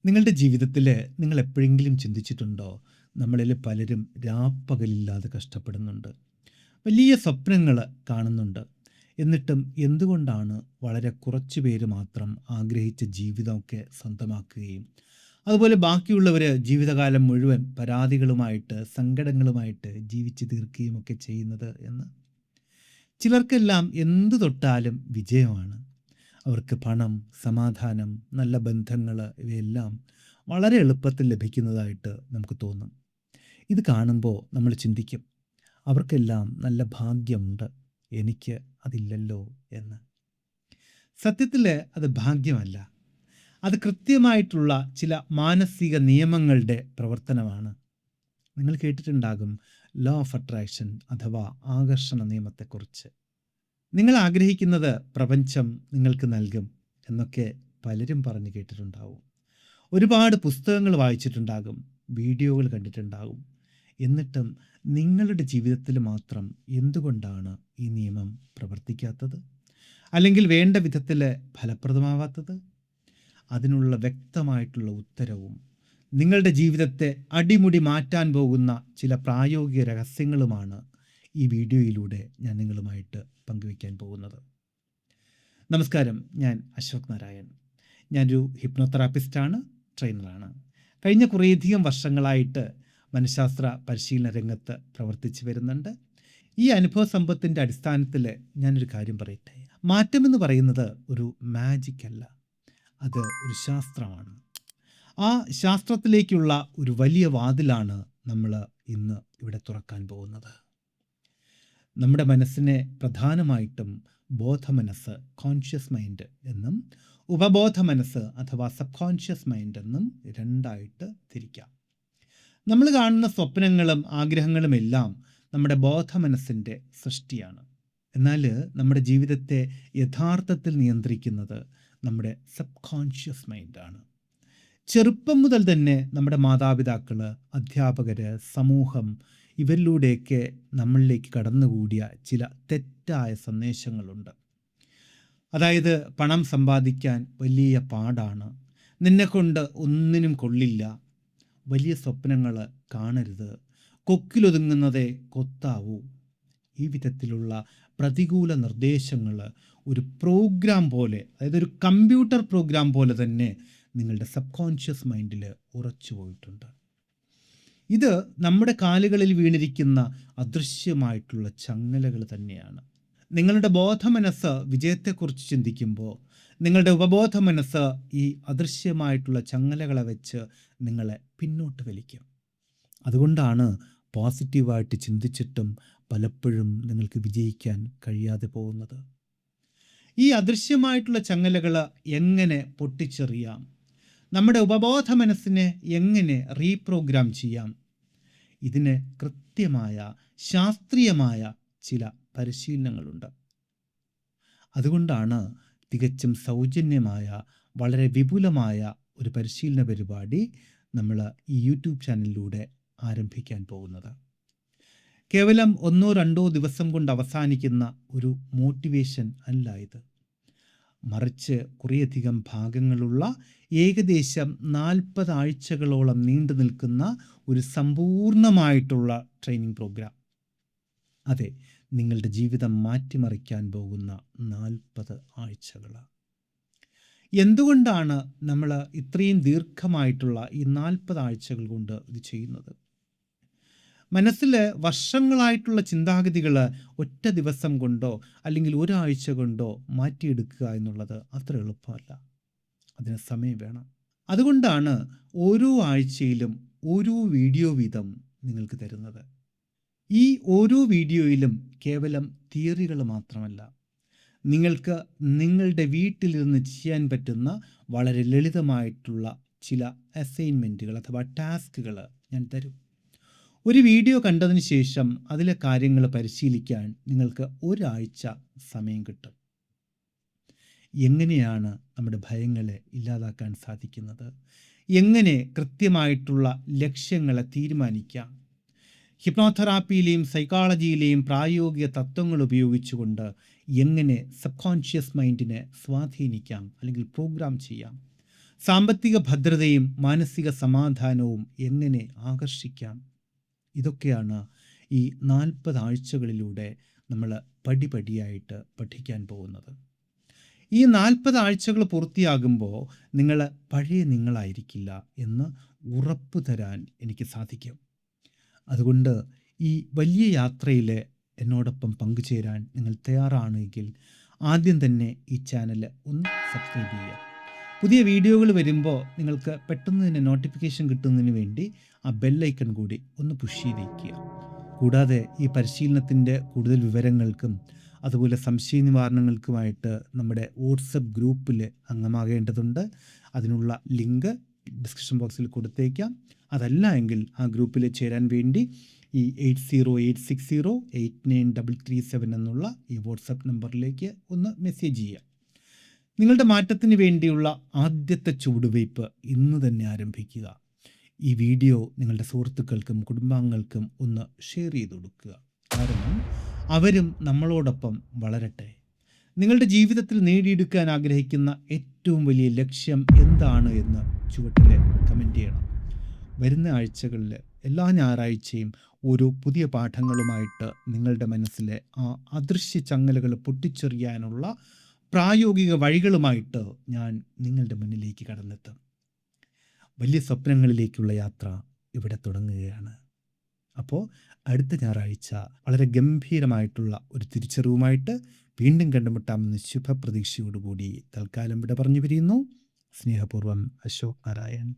നിങ്ങളുടെ ജീവിതത്തിൽ നിങ്ങൾ എപ്പോഴെങ്കിലും ചിന്തിച്ചിട്ടുണ്ടോ? നമ്മളിൽ പലരും രാപ്പകലില്ലാതെ കഷ്ടപ്പെടുന്നുണ്ട്. വലിയ സ്വപ്നങ്ങൾ കാണുന്നുണ്ട്. എന്നിട്ടും എന്തുകൊണ്ടാണ് വളരെ കുറച്ച് പേര് മാത്രം ആഗ്രഹിച്ച ജീവിതമൊക്കെ സ്വന്തമാക്കുകയും അതുപോലെ ബാക്കിയുള്ളവർ ജീവിതകാലം മുഴുവൻ പരാതികളുമായിട്ട് സങ്കടങ്ങളുമായിട്ട് ജീവിച്ചു തീർക്കുകയും ഒക്കെ ചെയ്യുന്നത് എന്ന്? ചിലർക്കെല്ലാം എന്തു തൊട്ടാലും വിജയമാണ്. അവർക്ക് പണം, സമാധാനം, നല്ല ബന്ധങ്ങൾ ഇവയെല്ലാം വളരെ എളുപ്പത്തിൽ ലഭിക്കുന്നതായിട്ട് നമുക്ക് തോന്നും. ഇത് കാണുമ്പോൾ നമ്മൾ ചിന്തിക്കും, അവർക്കെല്ലാം നല്ല ഭാഗ്യമുണ്ട്, എനിക്ക് അതില്ലല്ലോ എന്ന്. സത്യത്തിൽ അത് ഭാഗ്യമല്ല. അത് കൃത്യമായിട്ടുള്ള ചില മാനസിക നിയമങ്ങളുടെ പ്രവർത്തനമാണ്. നിങ്ങൾ കേട്ടിട്ടുണ്ടാകും ലോ ഓഫ് അട്രാക്ഷൻ അഥവാ ആകർഷണ നിയമത്തെക്കുറിച്ച്. നിങ്ങൾ ആഗ്രഹിക്കുന്നത് പ്രപഞ്ചം നിങ്ങൾക്ക് നൽകും എന്നൊക്കെ പലരും പറഞ്ഞു കേട്ടിട്ടുണ്ടാവും. ഒരുപാട് പുസ്തകങ്ങൾ വായിച്ചിട്ടുണ്ടാകും, വീഡിയോകൾ കണ്ടിട്ടുണ്ടാകും. എന്നിട്ടും നിങ്ങളുടെ ജീവിതത്തിൽ മാത്രം എന്തുകൊണ്ടാണ് ഈ നിയമം പ്രവർത്തിക്കാത്തത്? അല്ലെങ്കിൽ വേണ്ട വിധത്തിൽ ഫലപ്രദമാവാത്തത്? അതിനുള്ള വ്യക്തമായിട്ടുള്ള ഉത്തരവും നിങ്ങളുടെ ജീവിതത്തെ അടിമുടി മാറ്റാൻ പോകുന്ന ചില പ്രായോഗിക രഹസ്യങ്ങളുമാണ് ഈ വീഡിയോയിലൂടെ ഞാൻ നിങ്ങളുമായിട്ട് പങ്കുവയ്ക്കാൻ പോകുന്നത്. നമസ്കാരം, ഞാൻ അശ്വക് നാരായൺ. ഞാനൊരു ഹിപ്നോതെറാപ്പിസ്റ്റാണ്, ട്രെയിനറാണ്. കഴിഞ്ഞ കുറേയധികം വർഷങ്ങളായിട്ട് മനഃശാസ്ത്ര പരിശീലന രംഗത്ത് പ്രവർത്തിച്ചു വരുന്നുണ്ട്. ഈ അനുഭവ സമ്പത്തിൻ്റെ അടിസ്ഥാനത്തിൽ ഞാനൊരു കാര്യം പറയട്ടെ. മാറ്റമെന്ന് പറയുന്നത് ഒരു മാജിക് അല്ല, അത് ഒരു ശാസ്ത്രമാണ്. ആ ശാസ്ത്രത്തിലേക്കുള്ള ഒരു വലിയ വാതിലാണ് നമ്മൾ ഇന്ന് ഇവിടെ തുറക്കാൻ പോകുന്നത്. നമ്മുടെ മനസ്സിനെ പ്രധാനമായിട്ടും ബോധമനസ്സ്, കോൺഷ്യസ് മൈൻഡ് എന്നും ഉപബോധ മനസ്സ് അഥവാ സബ് കോൺഷ്യസ് മൈൻഡ് എന്നും രണ്ടായിട്ട് തിരിക്കാം. നമ്മൾ കാണുന്ന സ്വപ്നങ്ങളും ആഗ്രഹങ്ങളും എല്ലാം നമ്മുടെ ബോധമനസ്സിൻ്റെ സൃഷ്ടിയാണ്. എന്നാൽ നമ്മുടെ ജീവിതത്തെ യഥാർത്ഥത്തിൽ നിയന്ത്രിക്കുന്നത് നമ്മുടെ സബ് കോൺഷ്യസ് മൈൻഡാണ്. ചെറുപ്പം മുതൽ തന്നെ നമ്മുടെ മാതാപിതാക്കൾ, അധ്യാപകർ, സമൂഹം ഇവരിലൂടെയൊക്കെ നമ്മളിലേക്ക് കടന്നുകൂടിയ ചില തെറ്റായ സന്ദേശങ്ങളുണ്ട്. അതായത്, പണം സമ്പാദിക്കാൻ വലിയ പാടാണ്, നിന്നെക്കൊണ്ട് ഒന്നിനും കൊള്ളില്ല, വലിയ സ്വപ്നങ്ങൾ കാണരുത്, കൊക്കിലൊതുങ്ങുന്നതേ കൊത്താവൂ. ഈ വിധത്തിലുള്ള പ്രതികൂല നിർദ്ദേശങ്ങൾ ഒരു പ്രോഗ്രാം പോലെ, അതായത് ഒരു കമ്പ്യൂട്ടർ പ്രോഗ്രാം പോലെ തന്നെ നിങ്ങളുടെ സബ് കോൺഷ്യസ് മൈൻഡിൽ ഉറച്ചു പോയിട്ടുണ്ട്. ഇത് നമ്മുടെ കാലുകളിൽ വീണിരിക്കുന്ന അദൃശ്യമായിട്ടുള്ള ചങ്ങലകൾ തന്നെയാണ്. നിങ്ങളുടെ ബോധമനസ്സ് വിജയത്തെക്കുറിച്ച് ചിന്തിക്കുമ്പോൾ നിങ്ങളുടെ ഉപബോധ മനസ്സ് ഈ അദൃശ്യമായിട്ടുള്ള ചങ്ങലകളെ വെച്ച് നിങ്ങളെ പിന്നോട്ട് വലിക്കും. അതുകൊണ്ടാണ് പോസിറ്റീവായിട്ട് ചിന്തിച്ചിട്ടും പലപ്പോഴും നിങ്ങൾക്ക് വിജയിക്കാൻ കഴിയാതെ പോകുന്നത്. ഈ അദൃശ്യമായിട്ടുള്ള ചങ്ങലകൾ എങ്ങനെ പൊട്ടിച്ചെറിയാം? നമ്മുടെ ഉപബോധ മനസ്സിനെ എങ്ങനെ റീപ്രോഗ്രാം ചെയ്യാം? ഇതിന് കൃത്യമായ ശാസ്ത്രീയമായ ചില പരിശീലനങ്ങളുണ്ട്. അതുകൊണ്ടാണ് തികച്ചും സൗജന്യമായ വളരെ വിപുലമായ ഒരു പരിശീലന പരിപാടി നമ്മൾ ഈ യൂട്യൂബ് ചാനലിലൂടെ ആരംഭിക്കാൻ പോകുന്നത്. കേവലം 1-2 ദിവസം കൊണ്ട് അവസാനിക്കുന്ന ഒരു മോട്ടിവേഷൻ അല്ല ഇത്. മറിച്ച് കുറേയധികം ഭാഗങ്ങളുള്ള ഏകദേശം 40 ആഴ്ചകളോളം നീണ്ടു നിൽക്കുന്ന ഒരു സമ്പൂർണമായിട്ടുള്ള ട്രെയിനിങ് പ്രോഗ്രാം. അതെ, നിങ്ങളുടെ ജീവിതം മാറ്റിമറിക്കാൻ പോകുന്ന 40 ആഴ്ചകൾ. എന്തുകൊണ്ടാണ് നമ്മൾ ഇത്രയും ദീർഘമായിട്ടുള്ള ഈ 40 ആഴ്ചകൾ കൊണ്ട് ഇത് ചെയ്യുന്നത്? മനസ്സിൽ വർഷങ്ങളായിട്ടുള്ള ചിന്താഗതികൾ ഒറ്റ ദിവസം കൊണ്ടോ അല്ലെങ്കിൽ ഒരാഴ്ച കൊണ്ടോ മാറ്റിയെടുക്കുക എന്നുള്ളത് അത്ര എളുപ്പമല്ല. അതിന് സമയം വേണം. അതുകൊണ്ടാണ് ഓരോ ആഴ്ചയിലും ഓരോ വീഡിയോ വീതം നിങ്ങൾക്ക് തരുന്നത്. ഈ ഓരോ വീഡിയോയിലും കേവലം തിയറികൾ മാത്രമല്ല, നിങ്ങൾക്ക് നിങ്ങളുടെ വീട്ടിലിരുന്ന് ചെയ്യാൻ പറ്റുന്ന വളരെ ലളിതമായിട്ടുള്ള ചില അസൈൻമെൻറ്റുകൾ അഥവാ ടാസ്കുകൾ ഞാൻ തരും. ഒരു വീഡിയോ കണ്ടതിന് ശേഷം അതിലെ കാര്യങ്ങൾ പരിശീലിക്കാൻ നിങ്ങൾക്ക് ഒരാഴ്ച സമയം കിട്ടും. എങ്ങനെയാണ് നമ്മുടെ ഭയങ്ങളെ ഇല്ലാതാക്കാൻ സാധിക്കുന്നത്? എങ്ങനെ കൃത്യമായിട്ടുള്ള ലക്ഷ്യങ്ങളെ തീരുമാനിക്കാം? ഹിപ്നോതെറാപ്പിയിലെയും സൈക്കോളജിയിലെയും പ്രായോഗിക തത്വങ്ങൾ ഉപയോഗിച്ചുകൊണ്ട് എങ്ങനെ സബ് കോൺഷ്യസ് മൈൻഡിനെ സ്വാധീനിക്കാം അല്ലെങ്കിൽ പ്രോഗ്രാം ചെയ്യാം? സാമ്പത്തിക ഭദ്രതയും മാനസിക സമാധാനവും എങ്ങനെ ആകർഷിക്കാം? ഇതൊക്കെയാണ് ഈ 40 ആഴ്ചകളിലൂടെ നമ്മൾ പടിപടിയായിട്ട് പഠിക്കാൻ പോകുന്നത്. ഈ 40 ആഴ്ചകൾ പൂർത്തിയാകുമ്പോൾ നിങ്ങൾ പഴയ നിങ്ങളായിരിക്കില്ല എന്ന് ഉറപ്പ് തരാൻ എനിക്ക് സാധിക്കും. അതുകൊണ്ട് ഈ വലിയ യാത്രയിൽ എന്നോടൊപ്പം പങ്കുചേരാൻ നിങ്ങൾ തയ്യാറാണെങ്കിൽ ആദ്യം തന്നെ ഈ ചാനൽ ഒന്ന് സബ്സ്ക്രൈബ് ചെയ്യുക. പുതിയ വീഡിയോകൾ വരുമ്പോൾ നിങ്ങൾക്ക് പെട്ടെന്ന് തന്നെ നോട്ടിഫിക്കേഷൻ കിട്ടുന്നതിന് വേണ്ടി ആ ബെല്ലൈക്കൺ കൂടി ഒന്ന് പുഷ് ചെയ്ത് വയ്ക്കുക. കൂടാതെ ഈ പരിശീലനത്തിൻ്റെ കൂടുതൽ വിവരങ്ങൾക്കും അതുപോലെ സംശയ നിവാരണങ്ങൾക്കുമായിട്ട് നമ്മുടെ വാട്സപ്പ് ഗ്രൂപ്പിൽ അംഗമാകേണ്ടതുണ്ട്. അതിനുള്ള ലിങ്ക് ഡിസ്ക്രിപ്ഷൻ ബോക്സിൽ കൊടുത്തേക്കാം. അതല്ല എങ്കിൽ ആ ഗ്രൂപ്പിൽ ചേരാൻ വേണ്ടി ഈ 8086089337 എന്നുള്ള ഈ വാട്സപ്പ് നമ്പറിലേക്ക് ഒന്ന് മെസ്സേജ് ചെയ്യുക. നിങ്ങളുടെ മാറ്റത്തിന് വേണ്ടിയുള്ള ആദ്യത്തെ ചുവടുവയ്പ് ഇന്ന് തന്നെ ആരംഭിക്കുക. ഈ വീഡിയോ നിങ്ങളുടെ സുഹൃത്തുക്കൾക്കും കുടുംബാംഗങ്ങൾക്കും ഒന്ന് ഷെയർ ചെയ്ത് കൊടുക്കുക. കാരണം അവരും നമ്മളോടൊപ്പം വളരട്ടെ. നിങ്ങളുടെ ജീവിതത്തിൽ നേടിയെടുക്കാൻ ആഗ്രഹിക്കുന്ന ഏറ്റവും വലിയ ലക്ഷ്യം എന്താണ് എന്ന് ചുവട്ടിൽ കമൻറ്റ് ചെയ്യണം. വരുന്ന ആഴ്ചകളിൽ എല്ലാ ഞായറാഴ്ചയും ഓരോ പുതിയ പാഠങ്ങളുമായിട്ട് നിങ്ങളുടെ മനസ്സിലെ ആ അദൃശ്യ ചങ്ങലകൾ പൊട്ടിച്ചെറിയാനുള്ള പ്രായോഗിക വഴികളുമായിട്ട് ഞാൻ നിങ്ങളുടെ മുന്നിലേക്ക് കടന്നെത്തും. വലിയ സ്വപ്നങ്ങളിലേക്കുള്ള യാത്ര ഇവിടെ തുടങ്ങുകയാണ്. അപ്പോൾ അടുത്ത ഞായറാഴ്ച വളരെ ഗംഭീരമായിട്ടുള്ള ഒരു തിരിച്ചറിവുമായിട്ട് വീണ്ടും കണ്ടുമുട്ടാമെന്ന് ശുഭപ്രതീക്ഷയോടുകൂടി തൽക്കാലം ഇവിടെ പറഞ്ഞു പിരിയുന്നു. സ്നേഹപൂർവ്വം, അശോക് നാരായൺ.